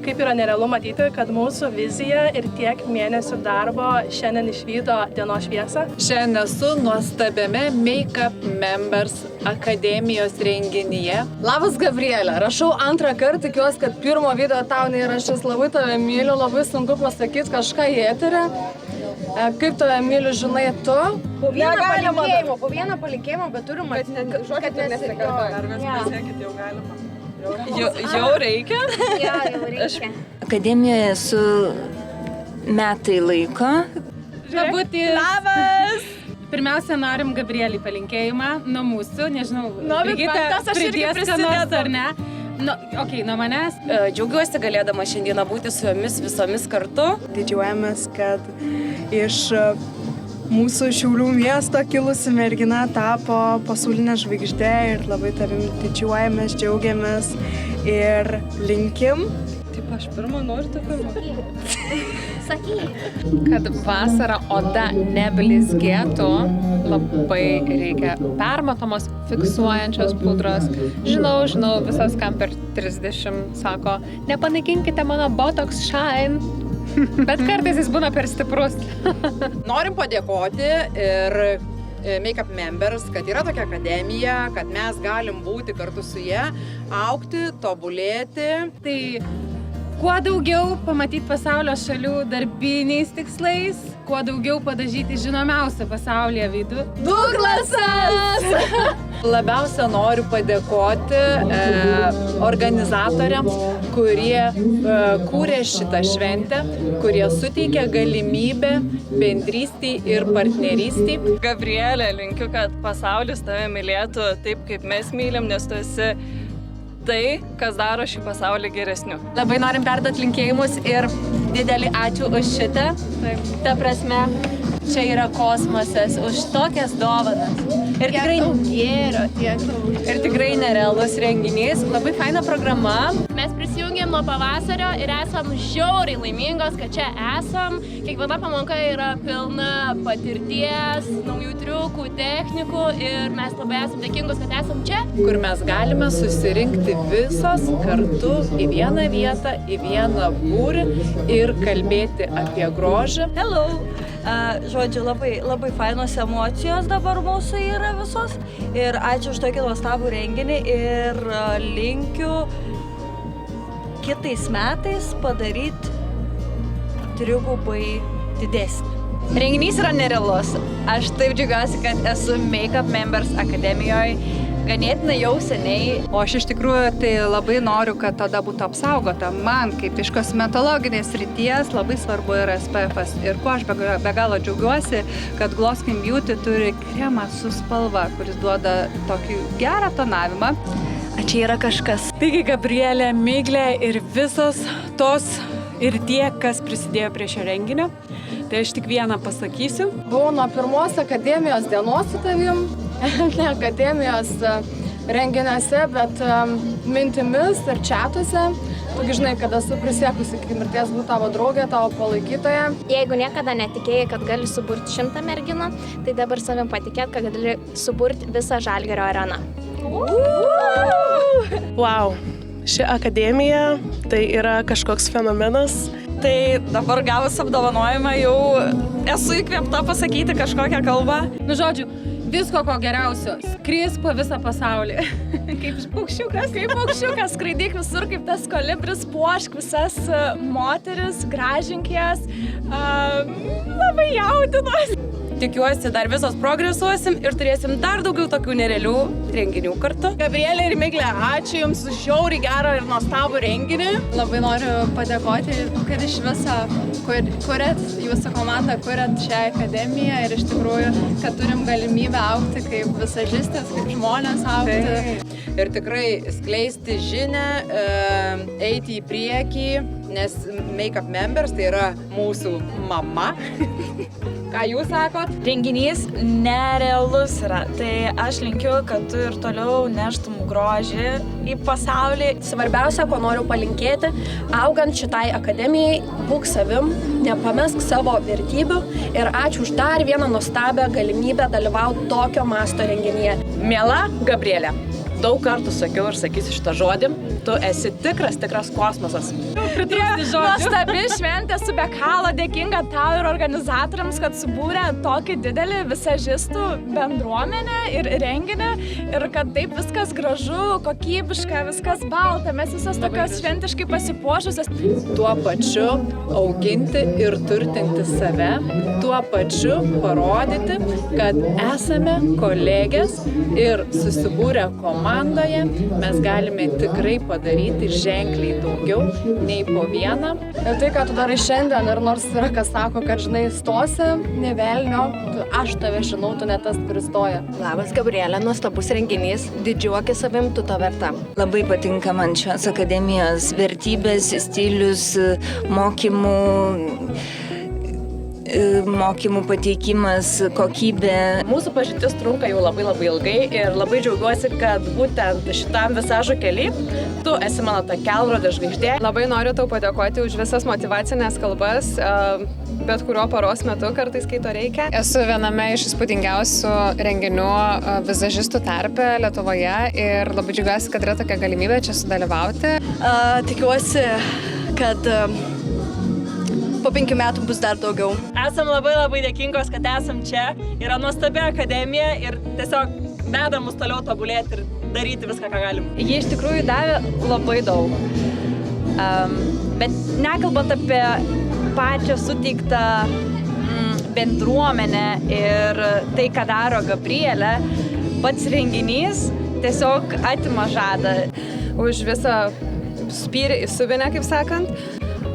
kaip yra nerealu matyti, kad mūsų vizija ir tiek mėnesių darbo šiandien išvydo dienos šviesą. Šiandien esu nuostabiame Make-up Members akademijos renginyje. Labas, Gabrielė. Rašau antrą kartą, tikiuosi, kad pirmo video tau neįrašys. Labai tave myliu, labai sunku pasakyti kažką į eterį. Kaip tave myliu, žinai tu? Po vieną palinkėjimą, bet turim matyti, kad nesikartoja. Ar mes pasiekit, jau galima. Jau reikia? Jo, jau reikia. Akademijoje esu metai laiko. Labas! Pirmiausia, norim Gabrielį palinkėjimą nuo mūsų, nežinau, Brigita, pridės ką nors ar ne? Nuo manęs. Džiaugiuosi galėdama šiandieną būti su jomis visomis kartu. Didžiuojamės, kad iš mūsų Šiaulių miesto kilusi mergina tapo pasaulinė žvaigždė ir labai tavim didžiuojamės, džiaugiamės ir linkim. Taip, aš pirmą noriu tą pirmą. Sakyk. Kad vasarą oda neblizgėtų, labai reikia permatomos, fiksuojančios pudros. Žinau, visas kam per 30 sako, nepanaikinkite mano Botox Shine. Bet kartais jis būna per stiprus. Norim padėkoti ir Make-up Members, kad yra tokia akademija, kad mes galim būti kartu su ja, augti, tobulėti. Tai kuo daugiau pamatyti pasaulio šalių darbiniais tikslais, kuo daugiau padažyti žinomiausią pasaulyje veidų. Douglasas! Labiausia noriu padėkoti organizatoriams, kurie kūrė šitą šventę, kurie suteikė galimybę bendrystei ir partnerystei. Gabrielė, linkiu, kad pasaulis tave mylėtų taip, kaip mes mylim, nes tu esi tai, kas daro šį pasaulį geresniu. Labai norim perduoti linkėjimus ir didelį ačiū už šitą. Ta prasme, čia yra kosmosas už tokias dovanas. Ir tikrai gėrio tiek. Ir tikrai nerealus renginys. Labai faina programa. Mes prisijungėm nuo pavasario ir esam žiauriai laimingos, kad čia esam. Kiekviena pamoka yra pilna patirties, naujų triukų, technikų ir mes labai esam dėkingus, kad esam čia. Kur mes galime susirinkti visos kartu į vieną vietą, į vieną būrį ir kalbėti apie grožį. Hello! Žodžiu, labai fainos emocijos dabar mūsų yra visos ir ačiū už tokį nuostabų renginį ir linkiu kitais metais padaryti trigubai didesnį. Renginys yra nerealus. Aš taip džiaugiuosi, kad esu Make-up Members akademijoje ganėtinai jau seniai. O aš iš tikrųjų tai labai noriu, kad tada būtų apsaugota. Man, kaip iš kosmetologinės srities, labai svarbu yra SPF-as. Ir kuo aš be galo džiaugiuosi, kad Glow Skin Beauty turi kremą su spalva, kuris duoda tokį gerą tonavimą. A čia yra kažkas. Taigi, Gabrielė, Miglė ir visos tos ir tie, kas prisidėjo prie šio renginio. Tai aš tik vieną pasakysiu. Buvau nuo pirmos akademijos dienos su tavim. Ne akademijos renginiuose, bet mintimis ir čatuose. Tu žinai, kad esu prisiekusi iki mirties būti tavo draugė, tavo palaikytoja. Jeigu niekada netikėjai, kad gali suburti 100 merginų, tai dabar savim patikėt, kad gali suburti visą Žalgirio areną. Wow, ši akademija tai yra kažkoks fenomenas. Tai dabar gavus apdovanojimą jau esu įkvėpta pasakyti kažkokią kalbą. Žodžiu, visko ko geriausio. Skris po visą pasaulį. Kaip paukščiukas. Kaip paukščiukas, skraidyk visur kaip tas kolibris, puošk visas moteris, gražink jas. Labai jaudinuosi. Tikiuosi, dar visos progresuosim ir turėsim dar daugiau tokių nerealių renginių kartu. Gabrielė ir Miglė, ačiū Jums už žiauriai gerą ir nuostabų renginį. Labai noriu padėkoti, kad iš viso kuriat, jūsų komanda kuriat šią akademiją ir iš tikrųjų, kad turim galimybę augti kaip visažistės, kaip žmonės augti. Ir tikrai skleisti žinią, eiti į priekį, nes Make-up Members tai yra mūsų mama. Ką jūs sakot? Renginys nerealus yra, tai aš linkiu, kad tu ir toliau neštum grožį į pasaulį. Svarbiausia, ko noriu palinkėti, augant šitai akademijai, būk savim, nepamesk savo vertybių ir ačiū už dar vieną nuostabią galimybę dalyvauti tokio masto renginyje. Miela Gabrielė, daug kartų sakiau ir sakysiu šitą žodį, Tu esi tikras kosmosas. Nuostabi šventė, su be galo dėkinga tau ir organizatoriams, kad subūrė tokį didelį visažistų bendruomenę ir renginį ir kad taip viskas gražu, kokybiška, viskas balta, mes visos tokios šventiškai pasipuošusios. Tuo pačiu auginti ir turtinti save, tuo pačiu parodyti, kad esame kolegės ir susibūrę komandoje mes galime tikrai padaryti ženkliai daugiau nei po vieną. Ir tai, ką tu darai šiandien, ir nors yra kas sako, kad žinai, stosi, ne velnio, aš tave žinau, tu ne tas, kuris stoja. Labas, Gabrielė, nuostabus renginys, didžiuokis savim, tu to verta. Labai patinka man šios akademijos vertybės, stilius, mokymų pateikimas, kokybė. Mūsų pažintis trunka jau labai ilgai ir labai džiaugiuosi, kad būtent šitam visažo kely tu esi mano ta kelrodė žvaigždė. Labai noriu tau padėkoti už visas motyvacinės kalbas, bet kurio paros metu kartais, kai to reikia. Esu viename iš įspūdingiausių renginių vizažistų tarpe Lietuvoje ir labai džiaugiuosi, kad yra tokia galimybė čia sudalyvauti. Tikiuosi, kad po 5 metų bus dar daugiau. Esam labai dėkingos, kad esam čia. Yra nuostabi akademija ir tiesiog veda mus toliau tobulėti ir daryti viską, ką galim. Jie iš tikrųjų davė labai daug. Bet nekalbant apie pačią suteiktą bendruomenę ir tai, ką daro Gabrielė, pats renginys tiesiog atima žadą. Už visą spyrį į subinę, kaip sakant.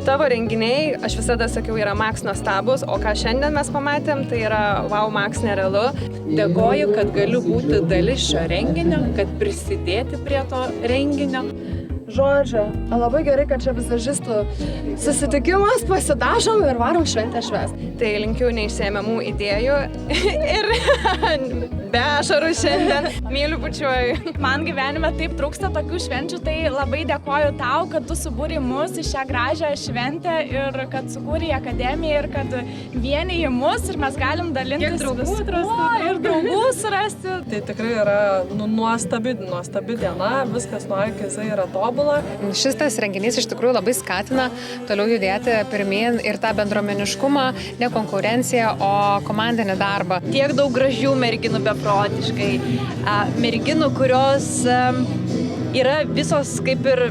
Tavo renginiai, aš visada sakiau, yra Max nuostabus, o ką šiandien mes pamatėm, tai yra wow, Max nerealu. Dėkoju, kad galiu būti dalis šio renginio, kad prisidėti prie to renginio. Žodžiu, labai gerai, kad čia visažistų susitikimas, pasidažom ir varom šventę švęsti. Tai linkiu neišsėmiamų idėjų ir be ašarų šiandien. Myliu, bučiuoju. Man gyvenime taip trūksta tokių švenčių, tai labai dėkoju tau, kad tu subūrei mus į šią gražią šventę ir kad sukūrei akademiją ir kad vieniji mus ir mes galim dalintis ir draugų surasti. Tai tikrai yra nuostabi diena, viskas nuo iki yra tobula. Šis tas renginys iš tikrųjų labai skatina toliau judėti pirmyn ir tą bendruomeniškumą, ne konkurenciją, o komandinį darbą. Tiek daug gražių merginų beprotiškai, merginų, kurios yra visos kaip ir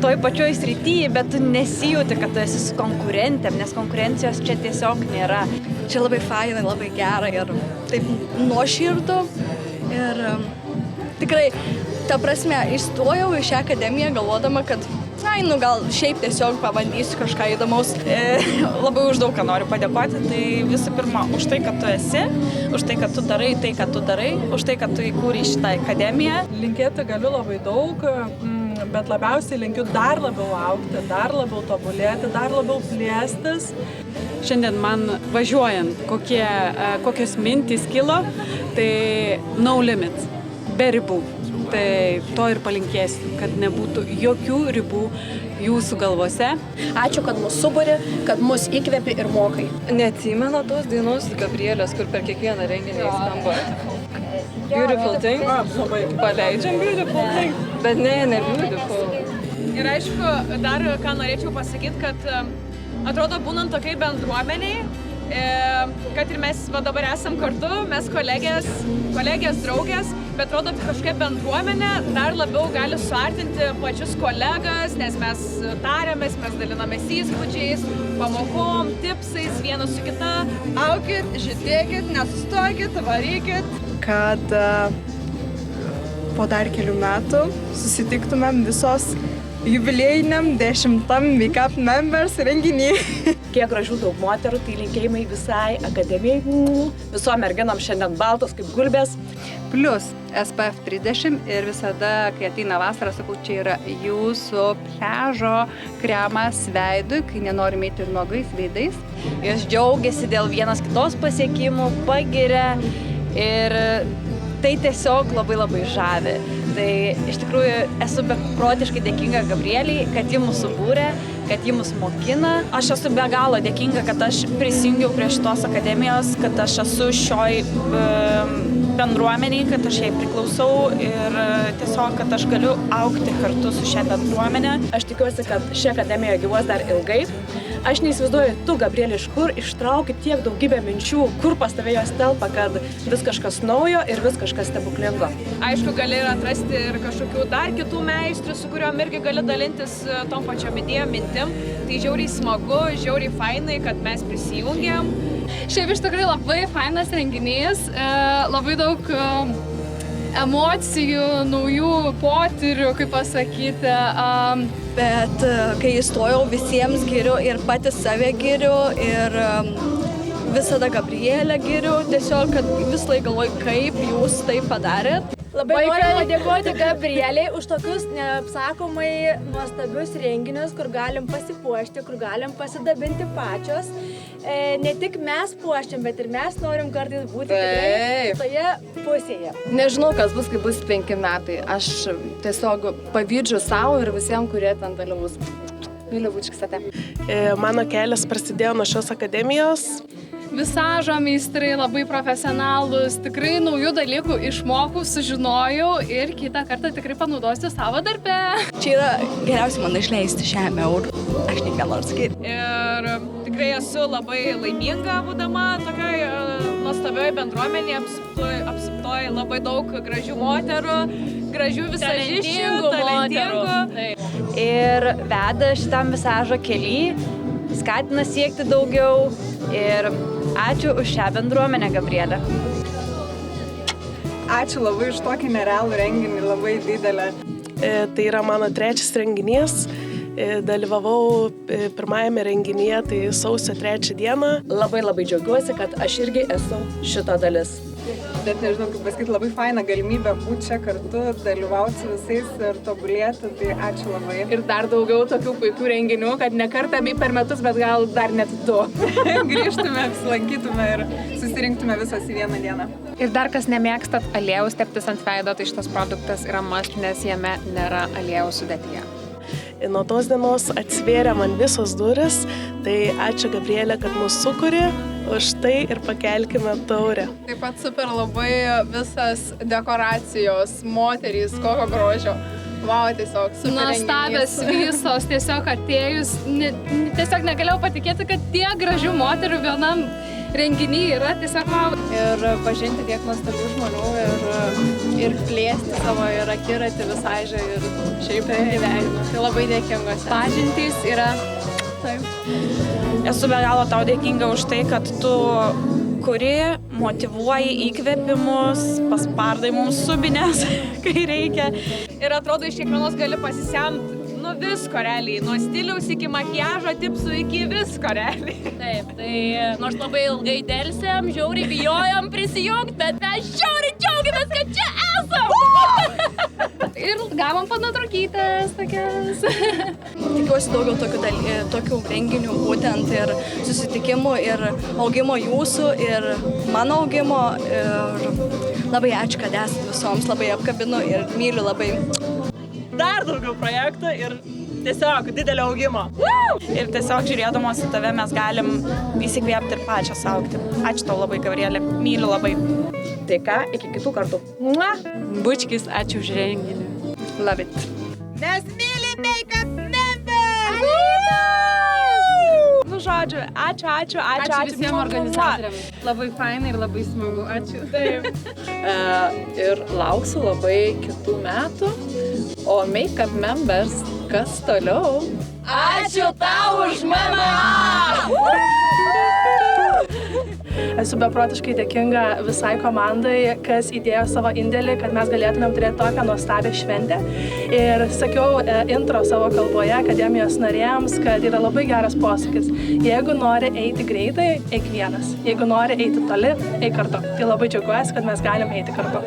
toj pačioj srityje, bet tu nesijauti, kad tu esi su konkurentėm, nes konkurencijos čia tiesiog nėra. Čia labai fainai, labai gera ir taip nuoširdu ir tikrai, ta prasme, įstojau į šią akademiją galvodama, kad gal šiaip tiesiog pabandysiu kažką įdomaus. Labai už daug ką noriu padėkoti. Tai visų pirma, už tai, kad tu esi, už tai, kad tu darai tai, ką tu darai, už tai, kad tu įkūrei šitą akademiją. Linkėti galiu labai daug, bet labiausiai linkiu dar labiau augti, dar labiau tobulėti, dar labiau plėstis. Šiandien man važiuojant, kokios mintys kilo, tai no limits, be ribų. Tai to ir palinkėsiu, kad nebūtų jokių ribų jūsų galvose. Ačiū, kad mus suburi, kad mus įkvepi ir mokai. Neatsimena tos dainos Gabrielės, kur per kiekvieną renginį skamba. Beautiful thing. Paleidžiam beautiful thing. Bet ne beautiful. Ir aišku, dar ką norėčiau pasakyti, kad atrodo būnant tokiai bendruomeniai, kad ir mes dabar esam kartu, mes kolegės, draugės, bet atrodo kažkokia bendruomenė dar labiau gali suartinti pačius kolegas, nes mes tariamės, mes dalinamės įspūdžiais, pamokom, tipsais, vienas su kita. Aukit, žydėkit, nesustokit, varykit. Kad po dar kelių metų susitiktumėm visos jubiliejiniam 10 Make Up Members renginį. Kiek gražių daug moterų, tai linkėjimai visai akademijai. Visom merginom šiandien baltos kaip gulbės. Plius SPF 30 ir visada, kai ateina vasara, sakau, čia yra jūsų pliažo kremas veidui, kai nenorim eiti nuogais veidais. Jos džiaugiasi dėl vienas kitos pasiekimų, pagiria ir tai tiesiog labai žavi. Tai iš tikrųjų esu beprotiškai dėkinga Gabrieliai, kad ji mūsų subūrė kad ji mus mokina. Aš esu be galo dėkinga, kad aš prisijungiau prie šitos akademijos, kad aš esu šioj bendruomeniai, kad aš jai priklausau ir tiesiog, kad aš galiu augti kartu su šia bendruomenė. Aš tikiuosi, kad ši akademija gyvuos dar ilgai. Aš neįsivaizduoju, tu, Gabrielė, iš kur ištrauki tiek daugybę minčių, kur pas tave jos telpa, kad vis kažkas naujo ir vis kažkas stebuklingo. Aišku, gali ir atrasti ir kažkokių dar kitų meistrių, su kuriuom irgi gali dalintis tom pačiom idėjom, mintim. Tai žiauriai smagu, žiauriai fainai, kad mes prisijungėm. Šiaip iš tikrųjų labai fainas renginys, labai daug emocijų, naujų potyrių, kaip pasakyti. Bet kai įstojau, visiems giriu ir pati save giriu ir visada Gabrielę giriu, tiesiog, kad vis laik galvoju, kaip jūs tai padarėt. Labai noriu padėkoti Gabrieliai už tokius neapsakomai nuostabius renginius, kur galim pasipuošti, kur galim pasidabinti pačios. Ne tik mes puoščiam, bet ir mes norim kartais būti tikrai toje pusėje. Nežinau, kas bus, kai bus 5 metai. Aš tiesiog pavydžiu savo ir visiems, kurie ten dalyvaus. Myliu Bučkisate. Mano kelias prasidėjo nuo šios akademijos. Visažo meistrai labai profesionalūs, tikrai naujų dalykų išmokau, sužinojau ir kitą kartą tikrai panaudosiu savo darbe. Čia yra geriausia man išleisti šiam eurų. Aš tik ką noriu sakyti. Ir tikrai esu labai laiminga būdama tokioj nuostabioj bendruomenėje, apsuptoj labai daug gražių moterų, gražių visažiščių, talentingų. Ir veda šitam visažo kely, skatina siekti daugiau ir ačiū už šią bendruomenę, Gabrielė. Ačiū labai už tokį nerealų renginį, labai didelę. Tai yra mano 3 renginys. Dalyvavau pirmajame renginyje, tai sausio 3 dieną. Labai džiaugiuosi, kad aš irgi esu šito dalis. Bet nežinau, kaip pasakyti, labai faina galimybė būti čia kartu, dalyvauti su visais ir tobulėti, tai ačiū labai. Ir dar daugiau tokių puikių renginių, kad ne kartą per metus, bet gal dar net 2. Grįžtume, apsilankytume ir susirinktume visos į vieną dieną. Ir dar kas nemėgstat aliejaus teptis ant veido, tai šitas produktas yra must, nes jame nėra aliejaus sudėtyje. Nuo tos dienos atsvėrė man visos duris, tai ačiū Gabrielė, kad mus sukūrė, už tai ir pakelkime taurę. Taip pat super labai visas dekoracijos, moterys, kokio grožio. Vau, tiesiog super renginys. Nuostabios visos, tiesiog atėjus, tiesiog negalėjau patikėti, kad tiek gražių moterų vienam renginį yra, tiesiog vau. Ir pažinti tiek nuostabių žmonių ir plėsti savo ir akiratį Visažą ir šiaip gyvenimą. Tai labai dėkingos. Pažintys yra. Taip. Esu be galo tau dėkinga už tai, kad tu kuri, motyvuoji įkvėpimus, paspardai mums subinės, kai reikia. Ir atrodo, iš kiekvienos gali pasisemti nuo visko realiai, nuo stiliaus iki makiažo tipsų iki visko realiai. Taip, tai nors labai ilgai delsėm, žiauriai bijojom prisijungti, bet mes žiauriai džiaugiamės, kad čia esam! Ir gavom panatrokytės tokias. Tikiuosi daugiau tokių renginių būtent ir susitikimų ir augimo jūsų ir mano augimo. Ir labai ačiū, kad esate visoms, labai apkabinu ir myliu labai. Dar daugiau projektų ir tiesiog didelio augimo. Ir tiesiog žiūrėdamos į tave mes galim įsikvėpti ir pačios augti. Ačiū tau labai, Gabrielė, myliu labai. Tai ką, iki kitų kartų. Bučkis, ačiū už renginį. Love it. Mes mylim Make-up Members! Nu, žodžiu, ačiū Visiems organizatoriams. Labai fainai ir labai smagu. Ačiū. Taip. Ir lauksiu labai kitų metų. O Make-up Members, kas toliau? Ačiū tau už mamą! Esu beprotiškai dėkinga visai komandai, kas įdėjo savo indėlį, kad mes galėtumėm turėti tokią nuostabią šventę. Ir sakiau intro savo kalboje akademijos narėms, kad yra labai geras posakis. Jeigu nori eiti greitai, eik vienas. Jeigu nori eiti toli, eik kartu. Tai labai džiaugiuosi, kad mes galim eiti kartu.